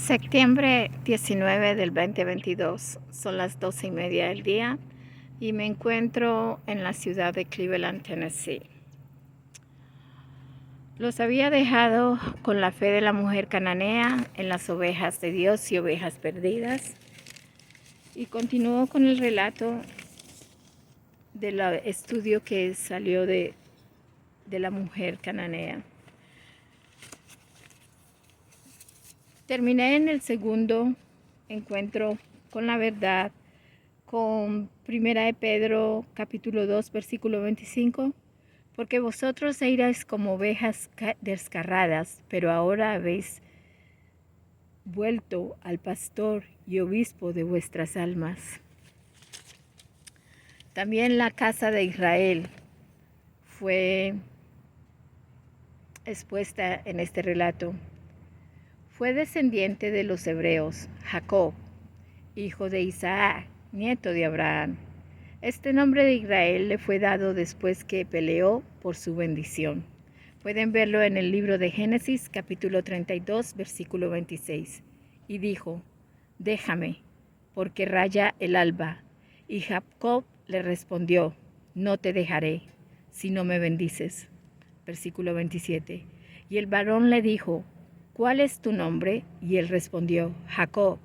Septiembre 19 del 2022, son las 12:30 del día y me encuentro en la ciudad de Cleveland, Tennessee. Los había dejado con la fe de la mujer cananea en las ovejas de Dios y ovejas perdidas, y continúo con el relato del estudio que salió de la mujer cananea. Terminé en el segundo encuentro con la verdad, con 1 de Pedro capítulo 2 versículo 25, porque vosotros erais como ovejas descarradas, pero ahora habéis vuelto al pastor y obispo de vuestras almas. También la casa de Israel fue expuesta en este relato. Fue descendiente de los hebreos, Jacob, hijo de Isaac, nieto de Abraham. Este nombre de Israel le fue dado después que peleó por su bendición. Pueden verlo en el libro de Génesis, capítulo 32, versículo 26. Y dijo: déjame, porque raya el alba. Y Jacob le respondió: no te dejaré, si no me bendices. Versículo 27. Y el varón le dijo: ¿cuál es tu nombre? Y él respondió: Jacob.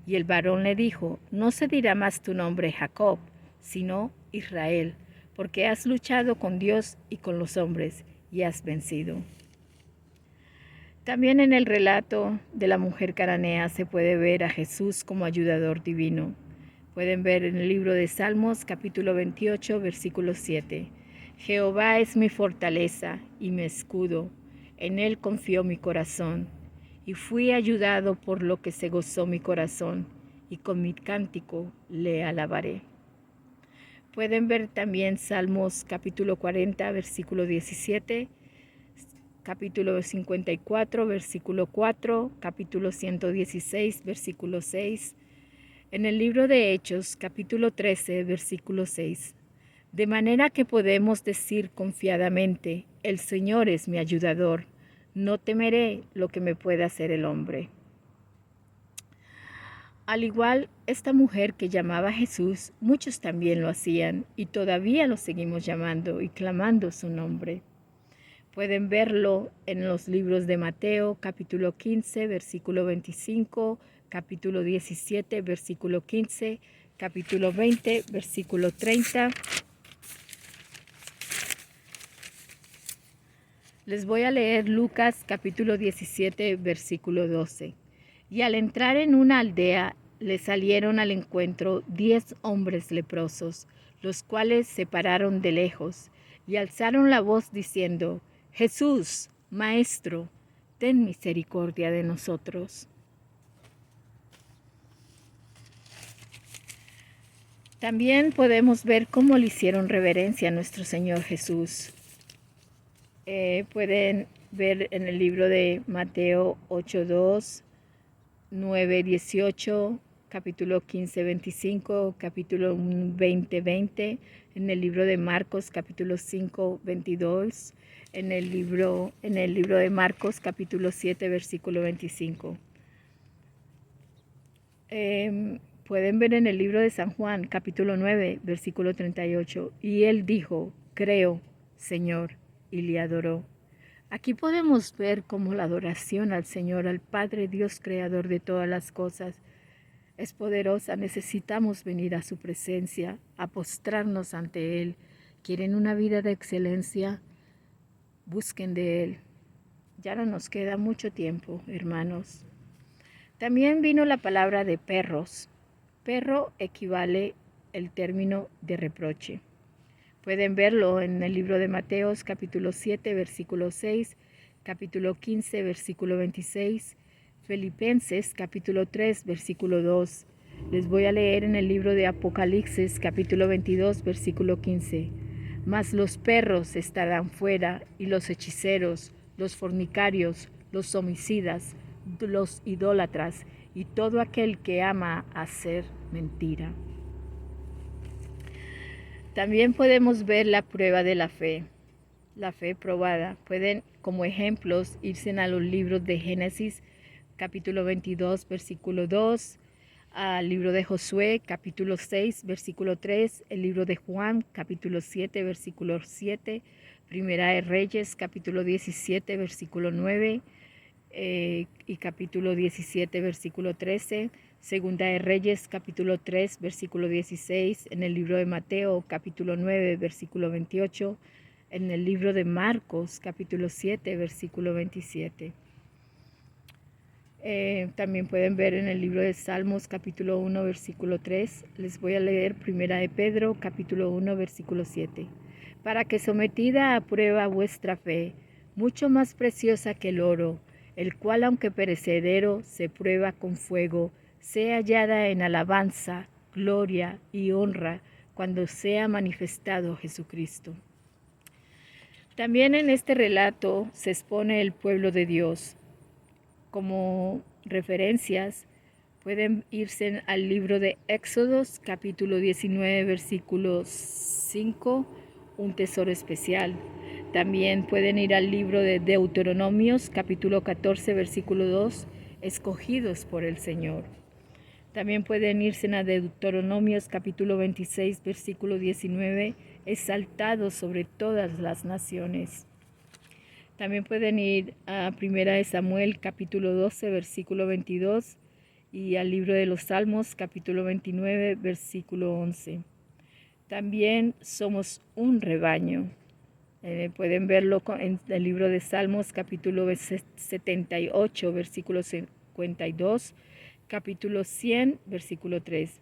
Y el varón le dijo: no se dirá más tu nombre Jacob, sino Israel, porque has luchado con Dios y con los hombres, y has vencido. También en el relato de la mujer cananea se puede ver a Jesús como ayudador divino. Pueden ver en el libro de Salmos, capítulo 28, versículo 7. Jehová es mi fortaleza y mi escudo, en él confió mi corazón, y fui ayudado por lo que se gozó mi corazón, y con mi cántico le alabaré. Pueden ver también Salmos capítulo 40, versículo 17, capítulo 54, versículo 4, capítulo 116, versículo 6, en el libro de Hechos, capítulo 13, versículo 6. De manera que podemos decir confiadamente: el Señor es mi ayudador, no temeré lo que me pueda hacer el hombre. Al igual, esta mujer que llamaba a Jesús, muchos también lo hacían, y todavía lo seguimos llamando y clamando su nombre. Pueden verlo en los libros de Mateo, capítulo 15, versículo 25, capítulo 17, versículo 15, capítulo 20, versículo 30. Les voy a leer Lucas capítulo 17, versículo 12. Y al entrar en una aldea, le salieron al encuentro 10 hombres leprosos, los cuales se pararon de lejos y alzaron la voz diciendo: Jesús, Maestro, ten misericordia de nosotros. También podemos ver cómo le hicieron reverencia a nuestro Señor Jesús. Pueden ver en el libro de Mateo 8:2, 9:18, capítulo 15:25, capítulo 20:20, en el libro de Marcos capítulo 5:22, en el libro de Marcos capítulo 7 versículo 25. Pueden ver en el libro de San Juan capítulo 9 versículo 38, y él dijo: creo, Señor, y le adoró. Aquí podemos ver cómo la adoración al Señor, al Padre Dios creador de todas las cosas, es poderosa. Necesitamos venir a su presencia, a postrarnos ante Él. ¿Quieren una vida de excelencia? Busquen de Él. Ya no nos queda mucho tiempo, hermanos. También vino la palabra de perros. Perro equivale el término de reproche. Pueden verlo en el libro de Mateos, capítulo 7, versículo 6, capítulo 15, versículo 26, Filipenses, capítulo 3, versículo 2. Les voy a leer en el libro de Apocalipsis, capítulo 22, versículo 15. Mas los perros estarán fuera, y los hechiceros, los fornicarios, los homicidas, los idólatras, y todo aquel que ama hacer mentira. También podemos ver la prueba de la fe probada. Pueden, como ejemplos, irse a los libros de Génesis, capítulo 22, versículo 2, al libro de Josué, capítulo 6, versículo 3, el libro de Juan, capítulo 7, versículo 7, Primera de Reyes, capítulo 17, versículo 9, y capítulo 17, versículo 13, Segunda de Reyes, capítulo 3, versículo 16, en el libro de Mateo, capítulo 9, versículo 28, en el libro de Marcos, capítulo 7, versículo 27. También pueden ver en el libro de Salmos, capítulo 1, versículo 3. Les voy a leer Primera de Pedro, capítulo 1, versículo 7. Para que sometida a prueba vuestra fe, mucho más preciosa que el oro, el cual aunque perecedero se prueba con fuego, sea hallada en alabanza, gloria y honra cuando sea manifestado Jesucristo. También en este relato se expone el pueblo de Dios. Como referencias pueden irse al libro de Éxodos, capítulo 19, versículo 5, un tesoro especial. También pueden ir al libro de Deuteronomios, capítulo 14, versículo 2, escogidos por el Señor. También pueden irse a Deuteronomios, capítulo 26, versículo 19, exaltados sobre todas las naciones. También pueden ir a Primera de Samuel, capítulo 12, versículo 22, y al libro de los Salmos, capítulo 29, versículo 11. También somos un rebaño. Pueden verlo en el libro de Salmos, capítulo 78, versículo 52, capítulo 100, versículo 3.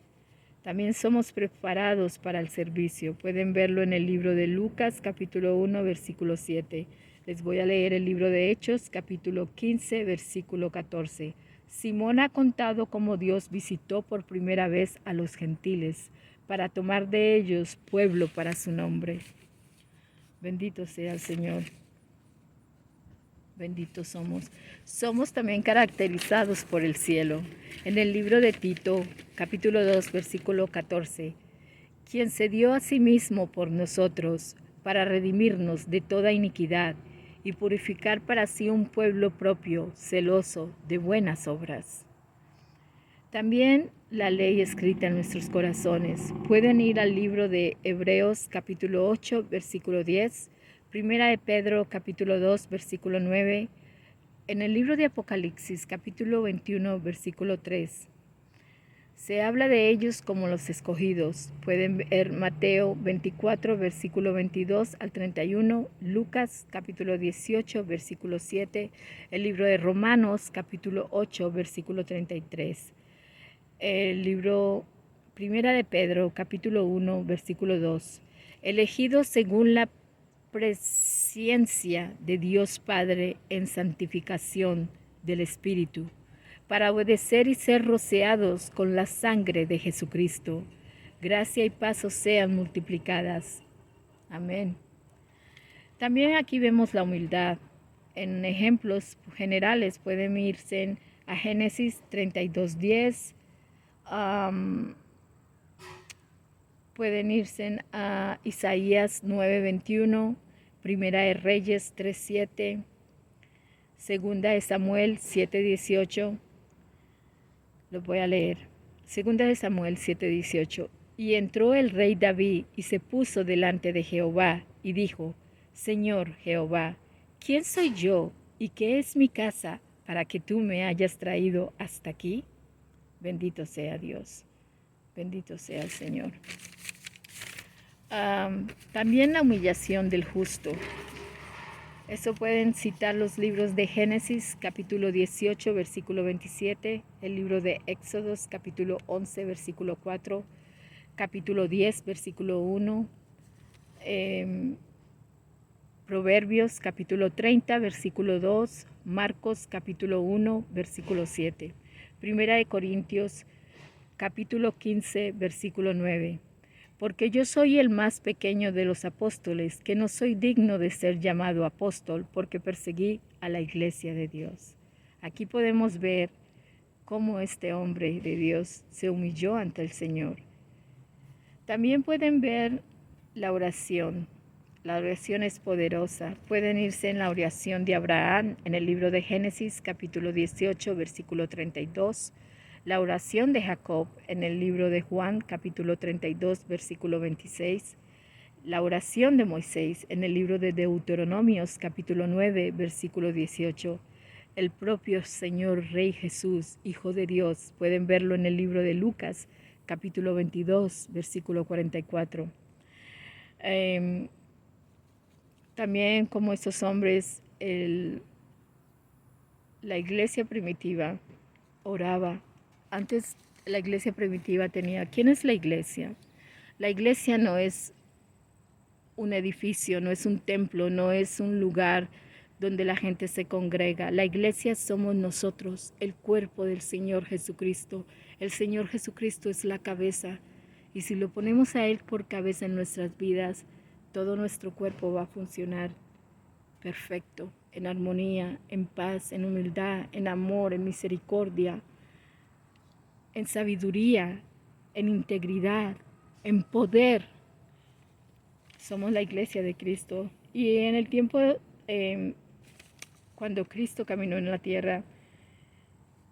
También somos preparados para el servicio. Pueden verlo en el libro de Lucas, capítulo 1, versículo 7. Les voy a leer el libro de Hechos, capítulo 15, versículo 14. Simón ha contado cómo Dios visitó por primera vez a los gentiles para tomar de ellos pueblo para su nombre. Bendito sea el Señor. Benditos somos. Somos también caracterizados por el cielo. En el libro de Tito, capítulo 2, versículo 14, quien se dio a sí mismo por nosotros para redimirnos de toda iniquidad y purificar para sí un pueblo propio, celoso de buenas obras. También la ley escrita en nuestros corazones. Pueden ir al libro de Hebreos capítulo 8, versículo 10, Primera de Pedro capítulo 2, versículo 9, en el libro de Apocalipsis capítulo 21, versículo 3. Se habla de ellos como los escogidos. Pueden ver Mateo 24, versículo 22 al 31, Lucas capítulo 18, versículo 7, el libro de Romanos capítulo 8, versículo 33, el libro Primera de Pedro capítulo 1, versículo 2, elegidos según la presciencia de Dios Padre en santificación del Espíritu, para obedecer y ser rociados con la sangre de Jesucristo. Gracia y paz os sean multiplicadas. Amén. También aquí vemos la humildad. En ejemplos generales pueden irse a Génesis 32:10, pueden irse a Isaías 9:21, Primera de Reyes 3:7, Segunda de Samuel 7:18. Lo voy a leer. Segunda de Samuel 7:18. Y entró el rey David y se puso delante de Jehová y dijo: Señor Jehová, ¿quién soy yo y qué es mi casa para que tú me hayas traído hasta aquí? Bendito sea Dios. Bendito sea el Señor. También la humillación del justo. Eso pueden citar los libros de Génesis, capítulo 18, versículo 27, el libro de Éxodos, capítulo 11, versículo 4, capítulo 10, versículo 1, Proverbios, capítulo 30, versículo 2, Marcos, capítulo 1, versículo 7, Primera de Corintios, capítulo 15, versículo 9. Porque yo soy el más pequeño de los apóstoles, que no soy digno de ser llamado apóstol, porque perseguí a la iglesia de Dios. Aquí podemos ver cómo este hombre de Dios se humilló ante el Señor. También pueden ver la oración. La oración es poderosa. Pueden irse en la oración de Abraham en el libro de Génesis, capítulo 18, versículo 32. La oración de Jacob en el libro de Juan, capítulo 32, versículo 26. La oración de Moisés en el libro de Deuteronomios, capítulo 9, versículo 18. El propio Señor Rey Jesús, Hijo de Dios, pueden verlo en el libro de Lucas, capítulo 22, versículo 44. También como estos hombres, la iglesia primitiva oraba. Antes la iglesia primitiva tenía, ¿quién es la iglesia? La iglesia no es un edificio, no es un templo, no es un lugar donde la gente se congrega. La iglesia somos nosotros, el cuerpo del Señor Jesucristo. El Señor Jesucristo es la cabeza y si lo ponemos a Él por cabeza en nuestras vidas, todo nuestro cuerpo va a funcionar perfecto, en armonía, en paz, en humildad, en amor, en misericordia, en sabiduría, en integridad, en poder. Somos la iglesia de Cristo. Y en el tiempo cuando Cristo caminó en la tierra,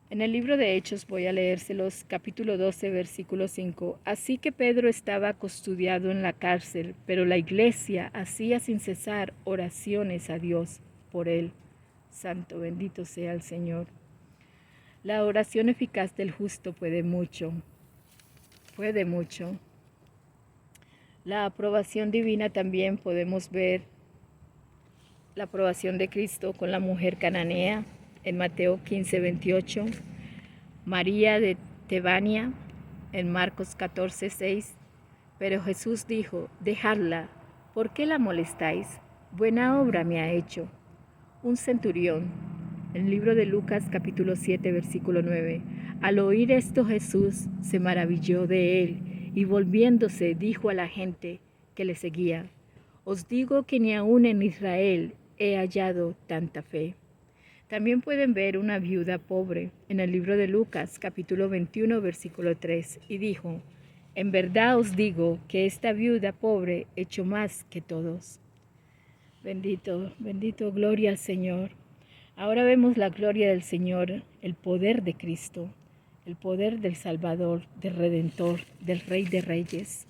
en el libro de Hechos voy a leérselos, capítulo 12, versículo 5. Así que Pedro estaba custodiado en la cárcel, pero la iglesia hacía sin cesar oraciones a Dios por él. Santo, bendito sea el Señor. La oración eficaz del justo puede mucho. La aprobación divina también podemos ver la aprobación de Cristo con la mujer cananea en Mateo 15, 28, María de Tebania en Marcos 14, 6. Pero Jesús dijo, dejadla, ¿por qué la molestáis? Buena obra me ha hecho. Un centurión, en el libro de Lucas capítulo 7, versículo 9. Al oír esto Jesús se maravilló de él y volviéndose dijo a la gente que le seguía, os digo que ni aun en Israel he hallado tanta fe. También pueden ver una viuda pobre en el libro de Lucas, capítulo 21, versículo 3, y dijo, en verdad os digo que esta viuda pobre echó más que todos. Bendito, bendito, gloria al Señor. Ahora vemos la gloria del Señor, el poder de Cristo, el poder del Salvador, del Redentor, del Rey de Reyes.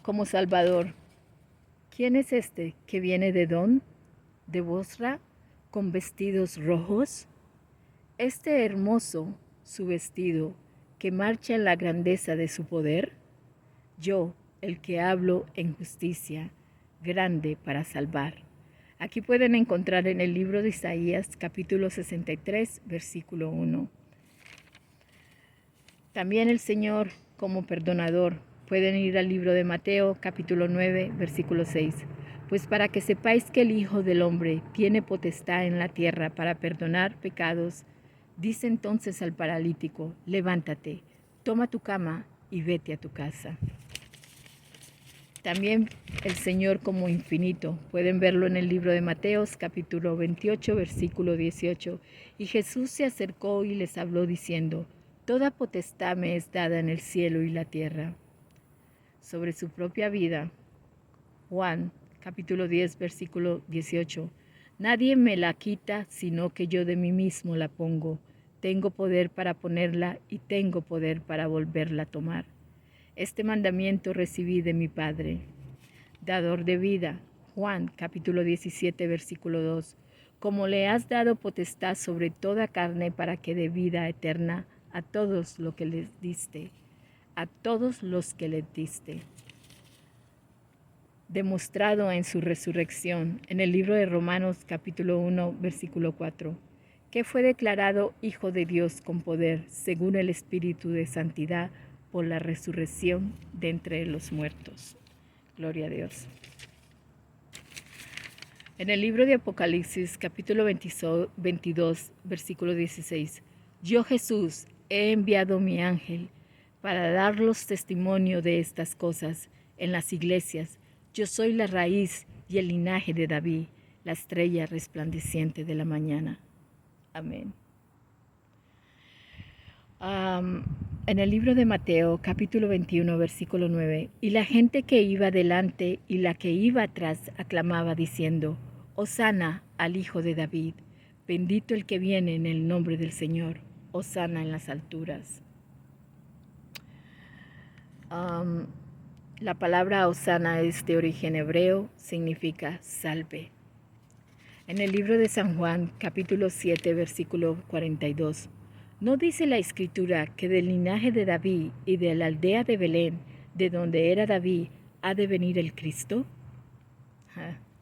Como Salvador, ¿quién es este que viene de Don, de Bosra, con vestidos rojos? Este hermoso su vestido, que marcha en la grandeza de su poder. Yo, el que hablo en justicia, grande para salvar. Aquí pueden encontrar en el libro de Isaías, capítulo 63, versículo 1. También el Señor como perdonador. Pueden ir al libro de Mateo, capítulo 9, versículo 6. Pues para que sepáis que el Hijo del Hombre tiene potestad en la tierra para perdonar pecados, dice entonces al paralítico, levántate, toma tu cama y vete a tu casa. También el Señor como infinito. Pueden verlo en el libro de Mateos, capítulo 28, versículo 18. Y Jesús se acercó y les habló diciendo, toda potestad me es dada en el cielo y la tierra. Sobre su propia vida, Juan, capítulo 10, versículo 18. Nadie me la quita, sino que yo de mí mismo la pongo. Tengo poder para ponerla y tengo poder para volverla a tomar. Este mandamiento recibí de mi Padre, dador de vida. Juan, capítulo 17, versículo 2. Como le has dado potestad sobre toda carne para que dé vida eterna a todos los que les diste. A todos los que le diste. Demostrado en su resurrección, en el libro de Romanos, capítulo 1, versículo 4. Que fue declarado Hijo de Dios con poder, según el Espíritu de Santidad, por la resurrección de entre los muertos. Gloria a Dios. En el libro de Apocalipsis, capítulo 22, versículo 16. Yo, Jesús, he enviado mi ángel para darlos testimonio de estas cosas en las iglesias. Yo soy la raíz y el linaje de David, la estrella resplandeciente de la mañana. Amén. En el libro de Mateo, capítulo 21, versículo 9, y la gente que iba delante y la que iba atrás aclamaba diciendo, Hosana al Hijo de David, bendito el que viene en el nombre del Señor, Hosana en las alturas. La palabra Hosana es de origen hebreo, significa salve. En el libro de San Juan, capítulo 7, versículo 42, ¿no dice la Escritura que del linaje de David y de la aldea de Belén, de donde era David, ha de venir el Cristo?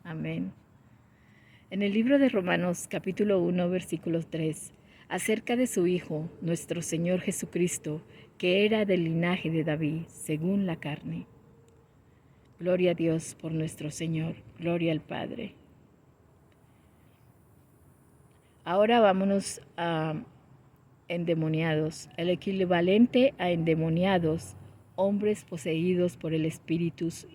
Amén. En el libro de Romanos, capítulo 1, versículo 3, acerca de su Hijo, nuestro Señor Jesucristo, que era del linaje de David, según la carne. Gloria a Dios por nuestro Señor, gloria al Padre. Ahora vámonos a endemoniados, el equivalente a endemoniados, hombres poseídos por espíritus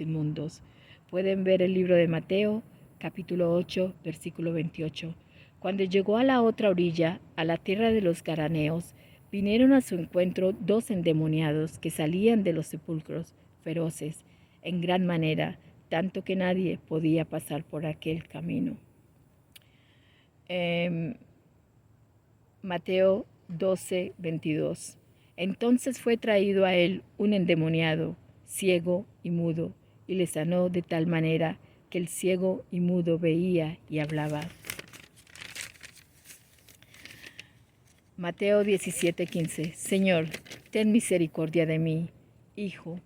inmundos. Pueden ver el libro de Mateo, capítulo 8, versículo 28. Cuando llegó a la otra orilla, a la tierra de los Gadarenos, vinieron a su encuentro 2 endemoniados que salían de los sepulcros, feroces, en gran manera, tanto que nadie podía pasar por aquel camino. Mateo 12, 22. Entonces fue traído a él un endemoniado, ciego y mudo, y le sanó de tal manera que el ciego y mudo veía y hablaba. Mateo 17, 15. Señor, ten misericordia de mí, hijo,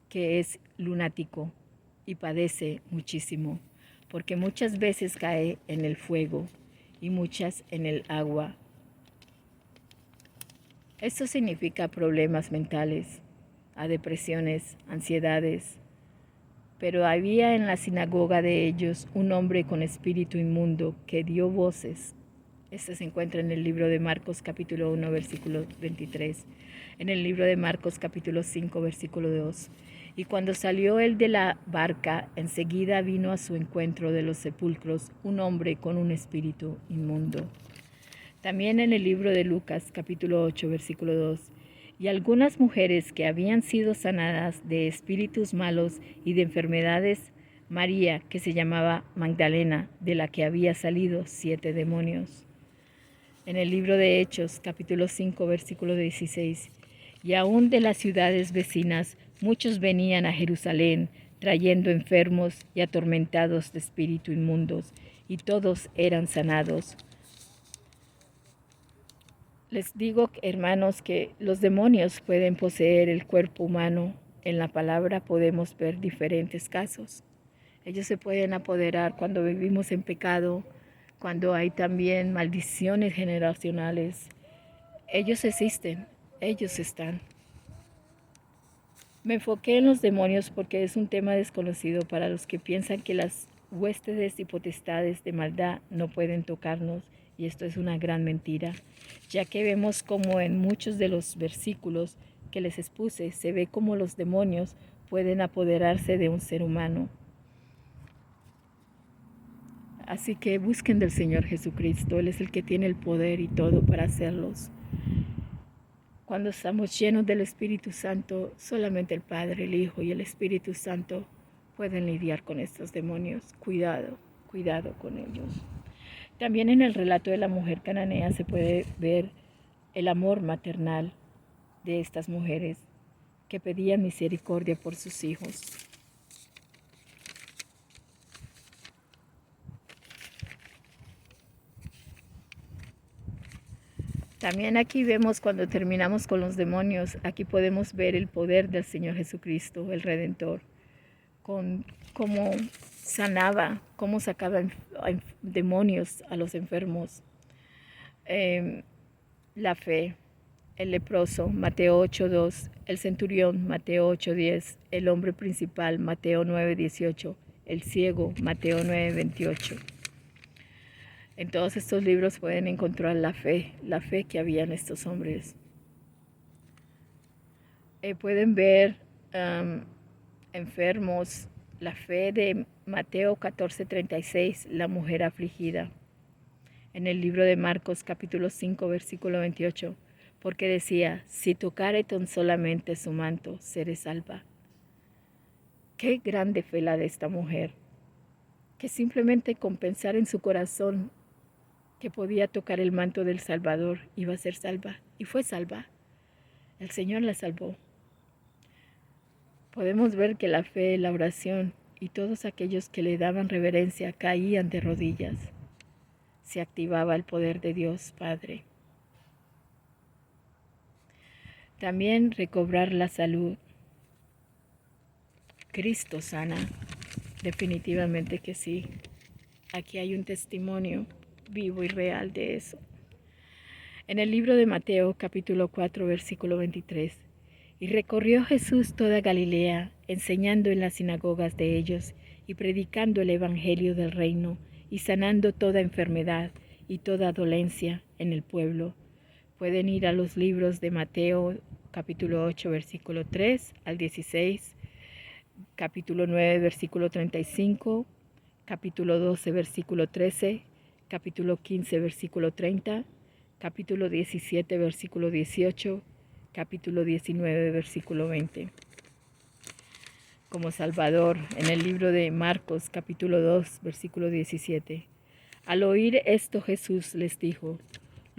que es lunático y padece muchísimo, porque muchas veces cae en el fuego y muchas en el agua. Esto significa problemas mentales, a depresiones, ansiedades. Pero había en la sinagoga de ellos un hombre con espíritu inmundo que dio voces. Esto se encuentra en el libro de Marcos capítulo 1, versículo 23. En el libro de Marcos capítulo 5, versículo 2. Y cuando salió él de la barca, enseguida vino a su encuentro de los sepulcros un hombre con un espíritu inmundo. También en el libro de Lucas, capítulo 8, versículo 2, y algunas mujeres que habían sido sanadas de espíritus malos y de enfermedades, María, que se llamaba Magdalena, de la que había salido 7 demonios. En el libro de Hechos, capítulo 5, versículo 16, y aún de las ciudades vecinas, muchos venían a Jerusalén, trayendo enfermos y atormentados de espíritu inmundos, y todos eran sanados. Les digo, hermanos, que los demonios pueden poseer el cuerpo humano. En la palabra podemos ver diferentes casos. Ellos se pueden apoderar cuando vivimos en pecado, cuando hay también maldiciones generacionales. Ellos existen, ellos están. Me enfoqué en los demonios porque es un tema desconocido para los que piensan que las huestes y potestades de maldad no pueden tocarnos, y esto es una gran mentira, ya que vemos como en muchos de los versículos que les expuse se ve como los demonios pueden apoderarse de un ser humano. Así que busquen del Señor Jesucristo, Él es el que tiene el poder y todo para hacerlos. Cuando estamos llenos del Espíritu Santo, solamente el Padre, el Hijo y el Espíritu Santo pueden lidiar con estos demonios. Cuidado, cuidado con ellos. También en el relato de la mujer cananea se puede ver el amor maternal de estas mujeres que pedían misericordia por sus hijos. También aquí vemos cuando terminamos con los demonios, aquí podemos ver el poder del Señor Jesucristo, el Redentor, con cómo sanaba, cómo sacaba demonios a los enfermos. La fe, el leproso, Mateo 8:2, el centurión, Mateo 8:10, el hombre principal, Mateo 9:18, el ciego, Mateo 9:28. En todos estos libros pueden encontrar la fe que había en estos hombres. Pueden ver enfermos, la fe de Mateo 14:36, la mujer afligida. En el libro de Marcos capítulo 5, versículo 28, porque decía, si tocare tan solamente su manto, seré salva. Qué grande fue la de esta mujer, que simplemente con pensar en su corazón que podía tocar el manto del Salvador iba a ser salva, y fue salva. El Señor la salvó. Podemos ver que la fe, la oración y todos aquellos que le daban reverencia caían de rodillas. Se activaba el poder de Dios Padre. También recobrar la salud. Cristo sana. Definitivamente que sí. Aquí hay un testimonio vivo y real de eso. En el libro de Mateo, capítulo 4, versículo 23. Y recorrió Jesús toda Galilea, enseñando en las sinagogas de ellos y predicando el evangelio del reino y sanando toda enfermedad y toda dolencia en el pueblo. Pueden ir a los libros de Mateo, capítulo 8, versículo 3 al 16, capítulo 9, versículo 35, capítulo 12, versículo 13, capítulo 15, versículo 30, capítulo 17, versículo 18, capítulo 19, versículo 20. Como Salvador, en el libro de Marcos, capítulo 2, versículo 17. Al oír esto Jesús les dijo,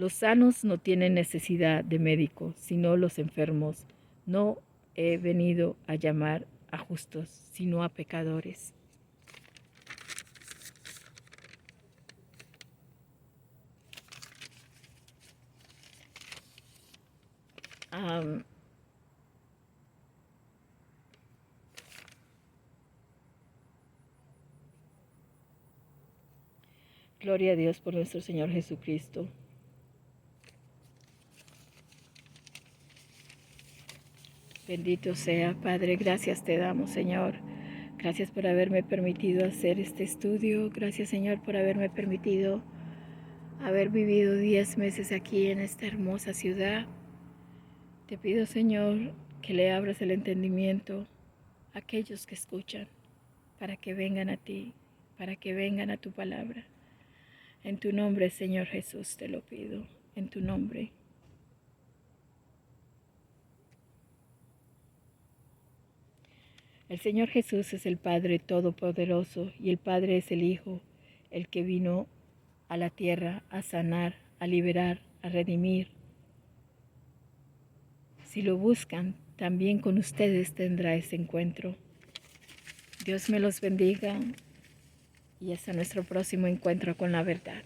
los sanos no tienen necesidad de médico, sino los enfermos. No he venido a llamar a justos, sino a pecadores. Gloria a Dios por nuestro Señor Jesucristo. Bendito sea, Padre, gracias te damos, Señor. Gracias por haberme permitido hacer este estudio. Gracias, Señor, por haberme permitido haber vivido 10 meses aquí en esta hermosa ciudad. Te pido, Señor, que le abras el entendimiento a aquellos que escuchan, para que vengan a ti, para que vengan a tu palabra. En tu nombre, Señor Jesús, te lo pido, en tu nombre. El Señor Jesús es el Padre Todopoderoso y el Padre es el Hijo, el que vino a la tierra a sanar, a liberar, a redimir. Si lo buscan, también con ustedes tendrá ese encuentro. Dios me los bendiga y hasta nuestro próximo encuentro con la verdad.